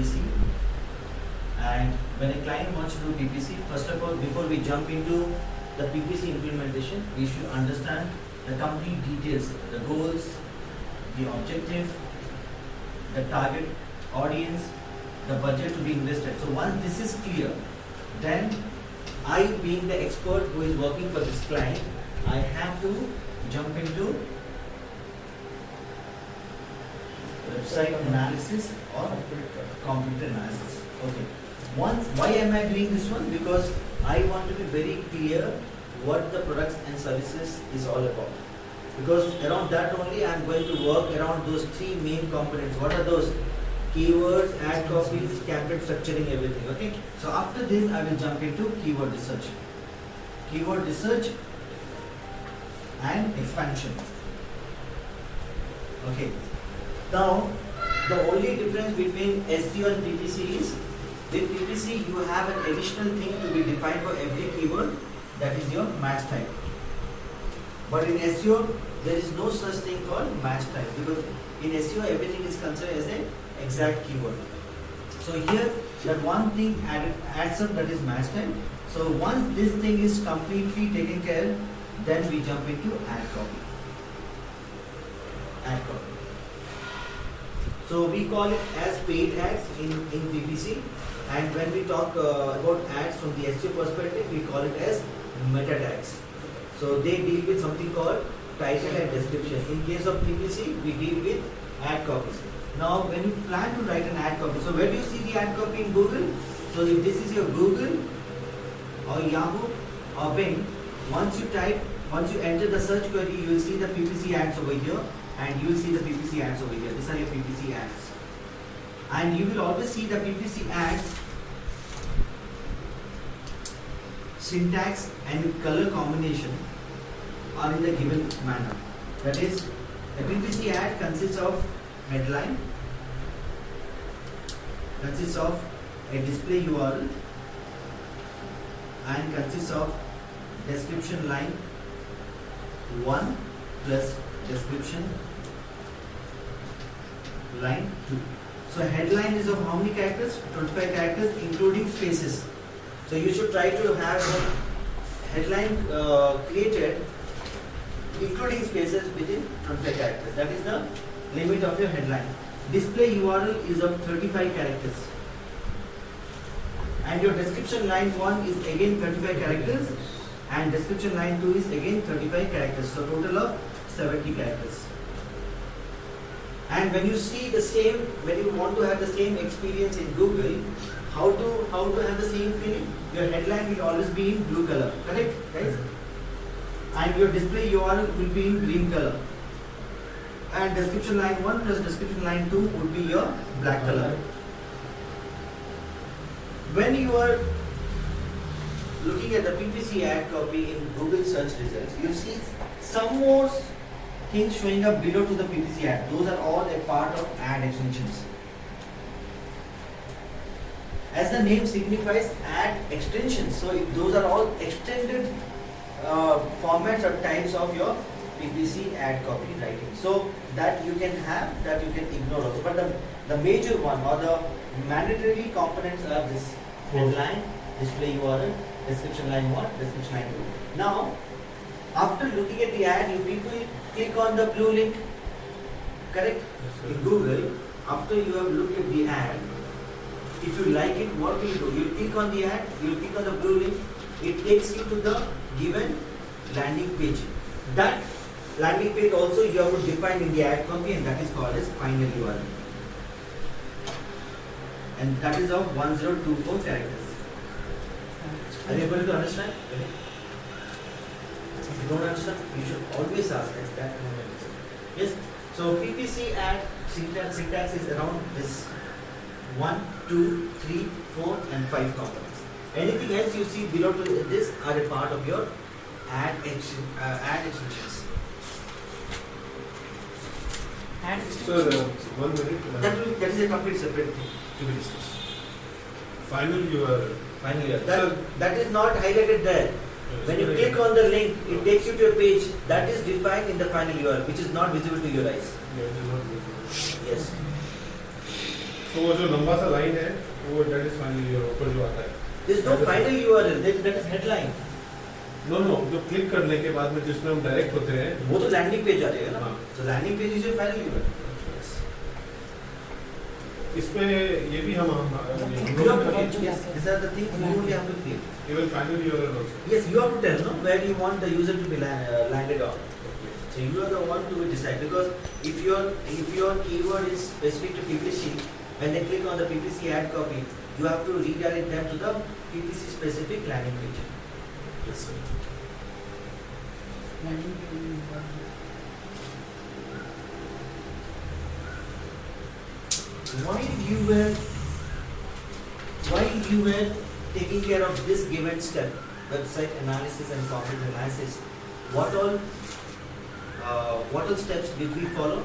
PPC. And when a client wants to do PPC, first of all, before we jump into the PPC implementation, we should understand the complete details, the goals, the objective, the target audience, the budget to be invested. So once this is clear, then I, being the expert who is working for this client, I have to jump into website analysis or computer analysis. Okay. Why am I doing this one? Because I want to be very clear what the products and services is all about. Because around that only I am going to work around those three main components. What are those? Keywords, ad copies, campaign structuring, everything. Okay. So after this, I will jump into keyword research. Keyword research and expansion. Okay. Now, the only difference between SEO and PPC is, with PPC you have an additional thing to be defined for every keyword, that is your match type. But in SEO, there is no such thing called match type, because in SEO everything is considered as an exact keyword. So here, that one thing adds up, that is match type. So once this thing is completely taken care, then we jump into ad copy. Ad copy. So we call it as paid ads in PPC, and when we talk about ads from the SEO perspective, we call it as meta tags. So they deal with something called title and description. In case of PPC, we deal with ad copies. Now when you plan to write an ad copy, so where do you see the ad copy in Google? So if this is your Google or Yahoo or Bing, once you enter the search query, you will see the PPC ads over here, and you will see the PPC ads over here. These are your PPC ads. And you will always see the PPC ads syntax and color combination are in the given manner. That is, a PPC ad consists of headline, consists of a display URL, and consists of description line 1 plus description line 2. So headline is of how many characters? 25 characters including spaces. So you should try to have a headline created including spaces within 25 characters. That is the limit of your headline. Display URL is of 35 characters. And your description line 1 is again 35 characters, and description line 2 is again 35 characters. So total of 70 characters. And when you see the same, when you want to have the same experience in Google, how to have the same feeling? Your headline will always be in blue color, correct, guys? And your display URL will be in green color. And description line 1 plus description line 2 would be your black color. When you are looking at the PPC ad copy in Google search results, you see some more things showing up below to the PPC ad. Those are all a part of ad extensions. As the name signifies, ad extensions. So if those are all extended formats or types of your PPC ad copy writing. So that you can have, that you can ignore also. But the major one or the mandatory components are this: headline, display URL, description line 1, description line 2. Now, after looking at the ad, you people click on the blue link, correct? In Google, after you have looked at the ad, if you like it, what will you do? You click on the ad, you click on the blue link, it takes you to the given landing page. That landing page also you have to define in the ad copy, and that is called as final URL. And that is of 1024 characters. Are you able to understand? If you don't understand, you should always ask at that moment. Yes. So PPC ad syntax is around this 1, 2, 3, 4, and 5 components. Anything else you see below to this are a part of your ad extensions. Sir, 1 minute. That is a complete separate thing to be discussed. Final URL. Final URL. That is not highlighted there. When you click on the link, it takes you to a page that is defined in the final URL, which is not visible to your eyes. Yeah, it is not visible. Yes. तो वो जो लंबा सा line है वो that is final URL ऊपर जो आता है. There is no final URL. That is headline. No, जो क्लिक करने के बाद में जिसमें हम डायरेक्ट होते हैं. वो तो लैंडिंग पेज आ जाएगा ना. हाँ. So landing page is your final URL. इसमें ये भी हम You have to get, yes, these are the things you only have to create. even final URL also. Yes, you have to tell no where you want the user to be landed on. So you are the one to decide, because if your keyword is specific to PPC, when they click on the PPC ad copy, you have to redirect them to the PPC specific landing page. Yes, sir. While you were taking care of this given step, website analysis and content analysis, what all steps did we follow?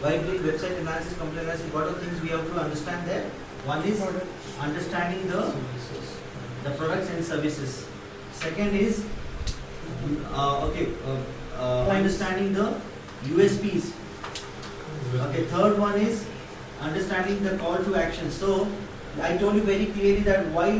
While doing website analysis, content analysis, what are things we have to understand there? One is understanding the products and services. Second is understanding the USPs. Okay, third one is understanding the call to action. So I told you very clearly that why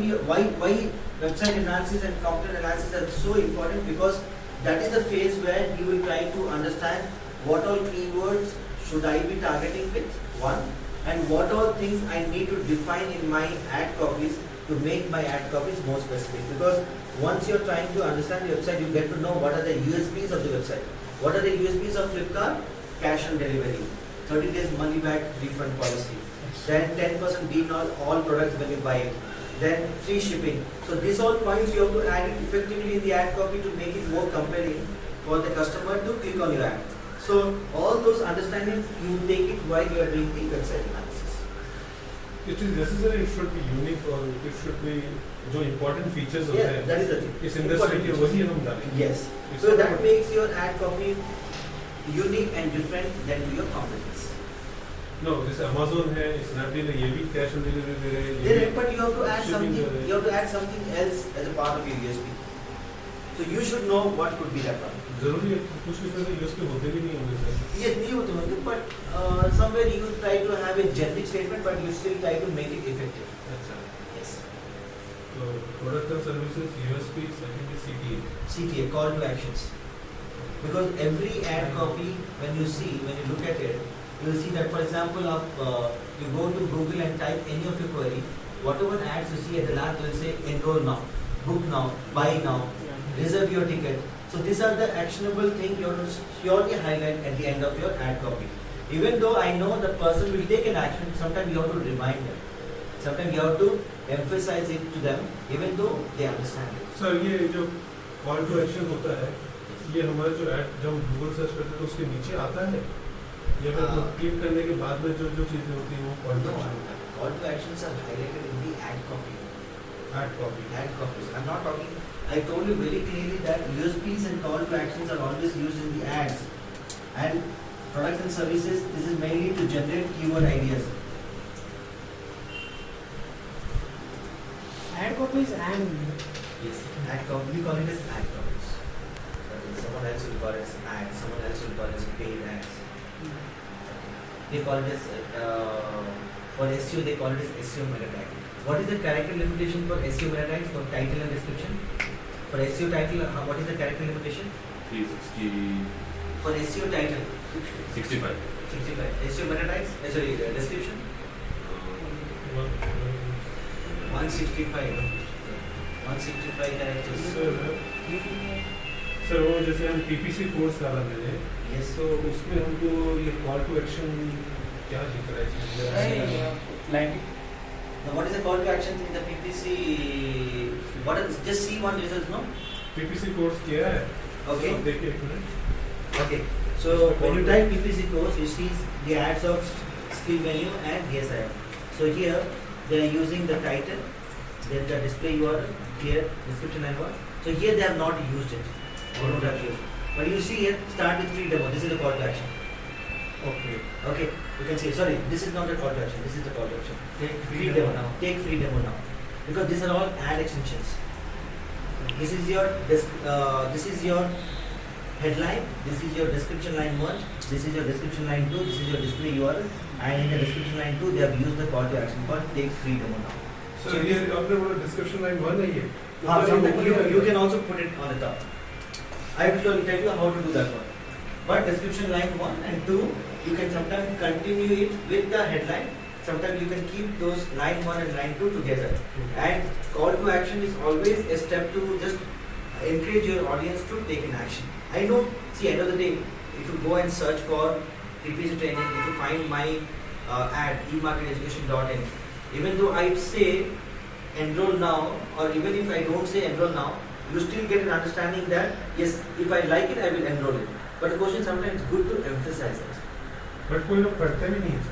website analysis and content analysis are so important, because that is the phase where you will try to understand what all keywords should I be targeting with, one, and what all things I need to define in my ad copies to make my ad copies more specific. Because once you're trying to understand the website, you get to know what are the USPs of the website. What are the USPs of Flipkart? Cash on delivery, 30 days money back refund policy, then 10% deal on all products when you buy it, then free shipping. So these all points you have to add it effectively in the ad copy to make it more compelling for the customer to click on your ad. So all those understandings you take it while you are doing the website analysis. It is necessary, it should be unique, or it should be जो important features होते Yeah, हैं that is the thing. इस industry के वही हम डालेंगे. Yes. So that makes your ad copy unique and different than your competitors. No, जैसे Amazon है, Snapdeal है, ये भी cash on delivery दे रहे हैं. ये भी But you have to add shipping something. दे रहे हैं. You have to add something else as a part of your USP. So you should know what could be that one. जरूरी है कुछ इसमें से USP होते भी नहीं होंगे सर. Yes, नहीं होते होंगे, but somewhere you try to have a generic statement, but you still try to make it effective. अच्छा. Yes. तो product and services USP, second is CTA. CTA, call to actions. Because every ad copy, when you look at it, you will see that, for example, you go to Google and type any of your query, whatever ads you see at the last will say enroll now, book now, buy now, reserve your ticket. So these are the actionable things you have to surely highlight at the end of your ad copy. Even though I know the person will take an action, sometimes you have to remind them. Sometimes you have to emphasize it to them, even though they understand it. Sir ये जो call to action होता है, ये हमारे जो ad जब हम Google search करते हैं तो उसके नीचे आता है, या फिर क्लिक करने के बाद में जो चीजें होती हैं वो call to action होता है. Call to actions are highlighted in the ad copy. Ad copy. Ad copies. I'm not talking. I told you very clearly that USPs and call to actions are always used in the ads, and products and services. This is mainly to generate keyword ideas. Ad copies and Yes. Ad copy. We call it as ad copies. Someone else will call it as ads. Someone else will call it as paid ads. They call it as for SEO. They call it as SEO meta tag. What is the character limitation for SEO meta tags for title and description? For SEO title, what is the character limitation? 360, For SEO title, 65. 65. SEO meta tags, description, 165. 165 characters. Sir वो जैसे हम PPC course डाला मैंने, Yes. तो उसमें हमको ये call to action क्या दिख रहा है? Now, what is the call to action in the PPC? What is just see one results, no? PPC course किया है. Okay. तो देखिए एक minute. Okay. So when you type PPC course, you see the ads of skill menu and DSI. So here they are using the title, then the display URL, here description and what. So here they have not used it. They don't have used. But you see here, start with free demo. This is the call to action. Okay. Okay, you can say, sorry, this is not a call to action. This is the call to action. Take free demo now. Take free demo now, because these are all ad extensions. This is your headline, this is your description line 1, this is your description line 2, this is your display URL, and in the description line 2 they have used the call to action called take free demo now. So ये आपने बोला description line 1 है ये. Sometimes you can also put it on the top. I will tell you how to do that one. But description line 1 and 2, you can sometimes continue it with the headline. Sometimes you can keep those line 1 and line 2 together. And call to action is always a step to just encourage your audience to take an action. I know, see, end of the day, if you go and search for PPC training, if you find my ad, emarketeducation.in, even though I say enroll now, or even if I don't say enroll now, you still get an understanding that yes, if I like it, I will enroll it. But the question sometimes good to emphasize it. But कोई लोग पढ़ते भी नहीं हैं.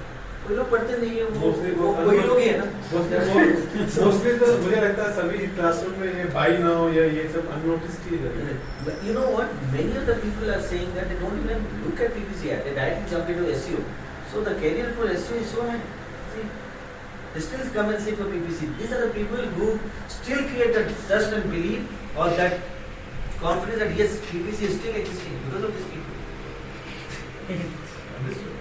कोई लोग पढ़ते नहीं है, वो Mostly कोई लोग ही है ना. Mostly तो मुझे लगता है सभी क्लासरूम में ये buy now या ये सब unnoticed ही रहते हैं. But you know what? Many of the people are saying that they don't even look at PPC ad. They directly jump into SEO. So the career for SEO is so high. See, they still come and say for PPC. These are the people who still create that trust and belief or that confidence that yes, PPC is still existing because of these people. Understood.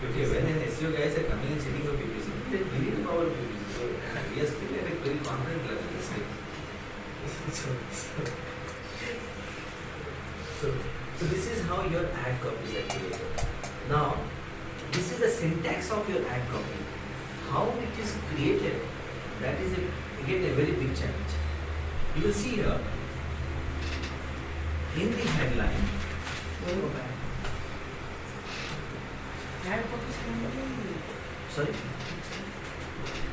Okay, when an SEO guys are coming and sitting for PPC, they believe in our PPC. So we are still at a very confident level. So this is how your ad copy is created. Now, this is the syntax of your ad copy. How it is created, that is again a very big challenge. You will see here in the headline. Ad copies can be Sorry.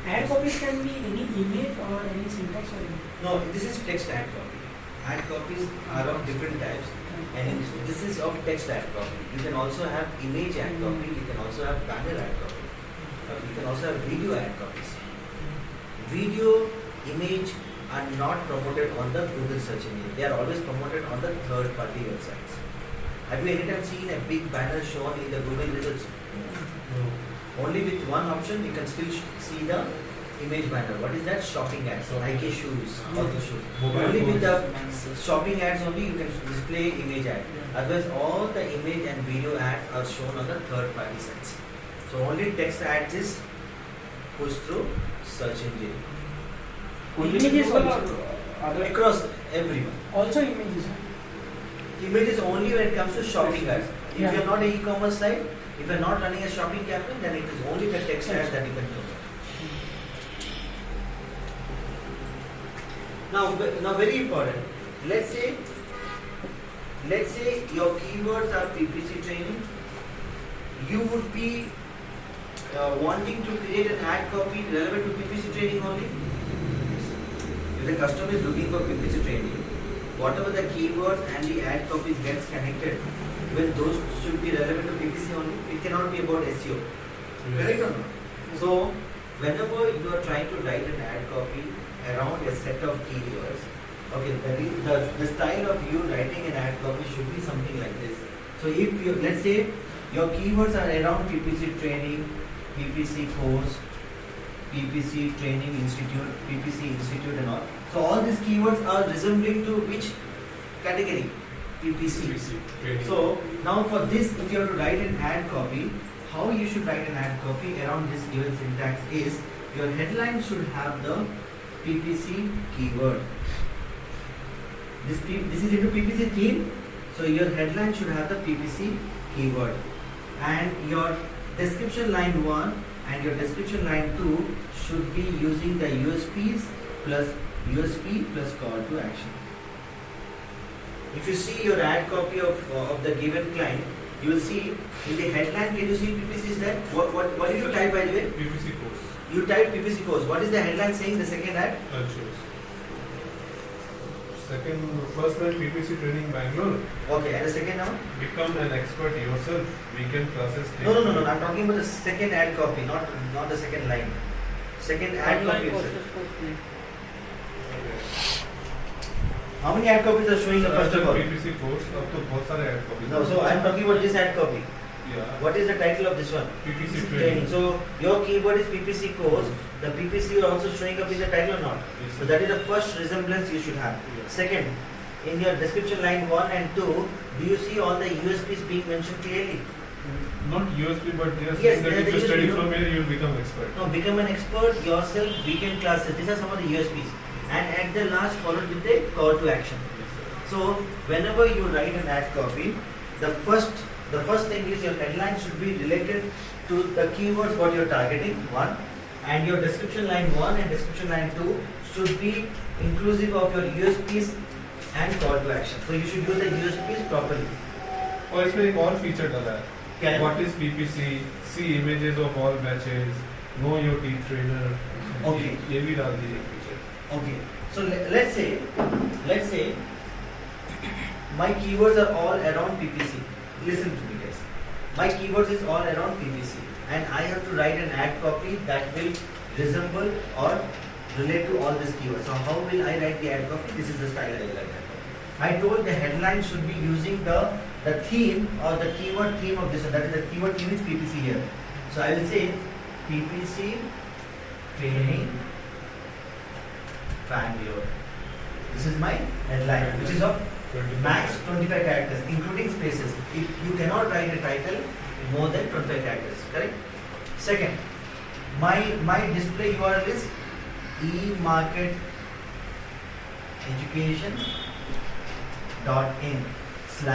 ad copies can be any image or any syntax or anything. No, this is text ad copy. Ad copies are of different types, and this is of text ad copy. You can also have image ad copy. You can also have banner ad copy. You can also have video ad copies. Video, image are not promoted on the Google search engine. They are always promoted on the third-party websites. Have you anytime seen a big banner shown in the Google results? Only with one option you can still see the image banner. What is that? Shopping ads. Nike shoes, all the shoes. Only with the shopping ads only you can display image ad. Otherwise all the image and video ads are shown on the third party sites. So only text ads is pushed through search engine. Images also. Across everyone. Also images. Images only when it comes to shopping ads. If Yeah. you are not an e-commerce site, if you are not running a shopping campaign, then it is only the text ads that you can promote. Now very important. Let's say your keywords are PPC training. You would be wanting to create an ad copy relevant to PPC training only. If the customer is looking for PPC training, whatever the keywords and the ad copies gets connected, when those should be relevant to PPC only, it cannot be about SEO. Correct or not? So whenever you are trying to write an ad copy around a set of keywords, okay, the style of you writing an ad copy should be something like this. So if you, let's say your keywords are around PPC training, PPC course, PPC training institute, PPC institute and all. So all these keywords are resembling to which category? PPC. So now for this, if you have to write an ad copy, how you should write an ad copy around this given syntax is your headline should have the PPC keyword. This is into PPC theme, so your headline should have the PPC keyword, and your description line 1 and your description line 2 should be using the USP plus call to action. If you see your ad copy of the given client, you will see in the headline, can you see PPC is there? What did you type by the way? PPC course. You type PPC course. What is the headline saying, the second ad? First line PPC training Bangalore. Okay, and the second one? Become an expert yourself. Weekend classes. No. I'm talking about the second ad copy, not the second line. Second ad copy itself. How many ad copies are showing up first of all? PPC course. अब तो बहुत सारे ad copies. No, so I'm talking about this ad copy. Yeah. What is the title of this one? PPC training. training. So your keyword is PPC course. The PPC is also showing up in the title or not? Yes, So sir. that is the first resemblance you should have. Yes. Second, in your description line 1 and 2, do you see all the USPs being mentioned clearly? Not USB, but they are Yes, saying that they are if the you study USB, from here, you will become expert. Now become an expert yourself, weekend classes. These are some of the USPs. And at the last, followed with the call to action. So whenever you write an ad copy, the first thing is your headline should be related to the keywords what you're targeting, one, and your description line 1 and description line 2 should be inclusive of your USPs and call to action. So you should use the USPs properly. और इसमें एक और feature डाला है. क्या है? What is PPC? See images of all batches. Know your team trainer. Okay. ये भी डाल दिए feature. Okay. So let's say my keywords are all around PPC. Listen to me guys. My keywords is all around PPC and I have to write an ad copy that will resemble or relate to all these keywords. So how will I write the ad copy? This is the style I will write. I told the headline should be using the theme or the keyword theme of this one. That is the keyword theme is PPC here. So I will say PPC training Bangalore. This is my headline, which is of max 25 characters, including spaces. You cannot write a title more than 25 characters. Correct? Second, my display URL is eMarket education.in /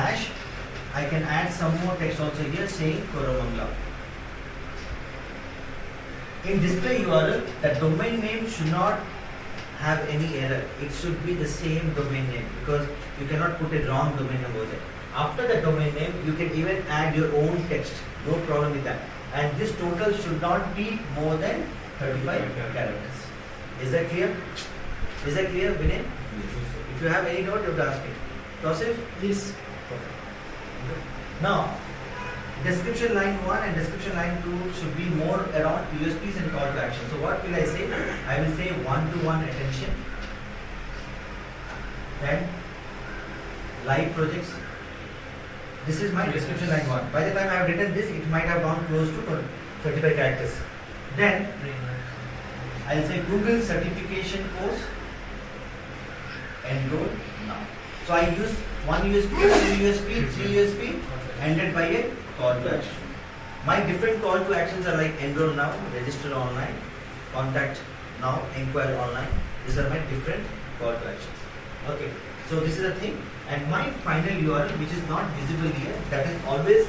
I can add some more text also here saying Koramangala. In display URL, the domain name should not have any error. It should be the same domain name because you cannot put a wrong domain name over there. After the domain name, you can even add your own text. No problem with that. And this total should not be more than 35 characters. Is that clear? Is that clear, Vinay? If you have any doubt, you have to ask me. Joseph? Yes. Now, description line 1 and description line 2 should be more around USPs and call to action. So what will I say? I will say one-to-one attention, then live projects. This is my description line 1. By the time I have written this, it might have gone close to 35 characters. Then I will say Google certification course, enroll now. So I use one USB, two USB, three USB, ended by a call to action. My different call to actions are like enroll now, register online, contact now, inquire online. These are my different call to actions. Okay, so this is the thing. And my final URL, which is not visible here, that is always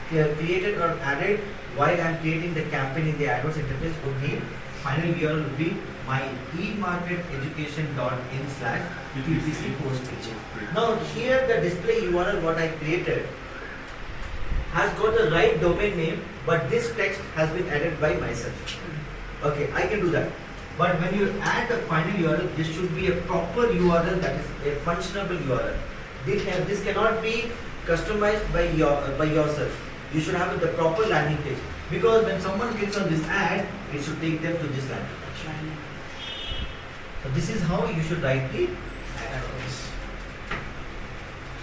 created or added while I am creating the campaign in the AdWords interface would be, final URL would be my eMarketEducation.in / PPC post page. Now here the display URL what I created has got the right domain name, but this text has been added by myself. Okay, I can do that. But when you add the final URL, this should be a proper URL, that is a functionable URL. This cannot be customized by yourself. You should have the proper landing page, because when someone clicks on this ad, it should take them to this landing page. So this is how you should write the ad copies.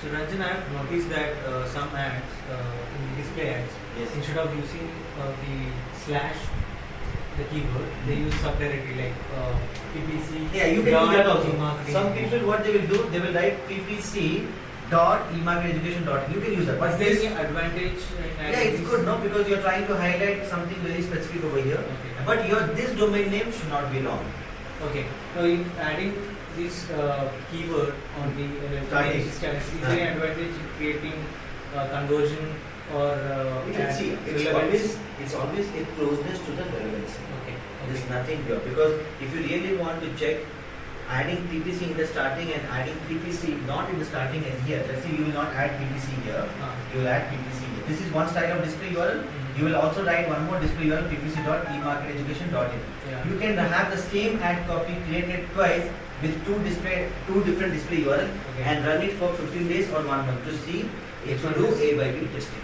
So Ranjan, I have noticed that some ads, in the display ads, Yes. instead of using the keyword, they use subdirectory like PPC. Yeah, you can do that also. eMarketing. Some people, what they will do, they will write ppc.emarketeducation.in. You can use that. But But there is this, any advantage in adding yeah, it's this? good, no, because you are trying to highlight something very specific over here. Okay. But this domain name should not be long. Okay. So if adding this keyword on the Starting. is there any advantage in creating conversion or You can ad see relevance? it's always a closeness to the relevance. Okay. There is nothing here, because if you really want to check adding PPC in the starting and adding PPC not in the starting and here, let's say you will not add PPC here, you will add PPC here. This is one style of display URL. You will also write one more display URL, ppc.emarketeducation.in. Yeah. You can have the same ad copy created twice with two different display URL Okay. and run it for 15 days or 1 month to see if you do A by B testing.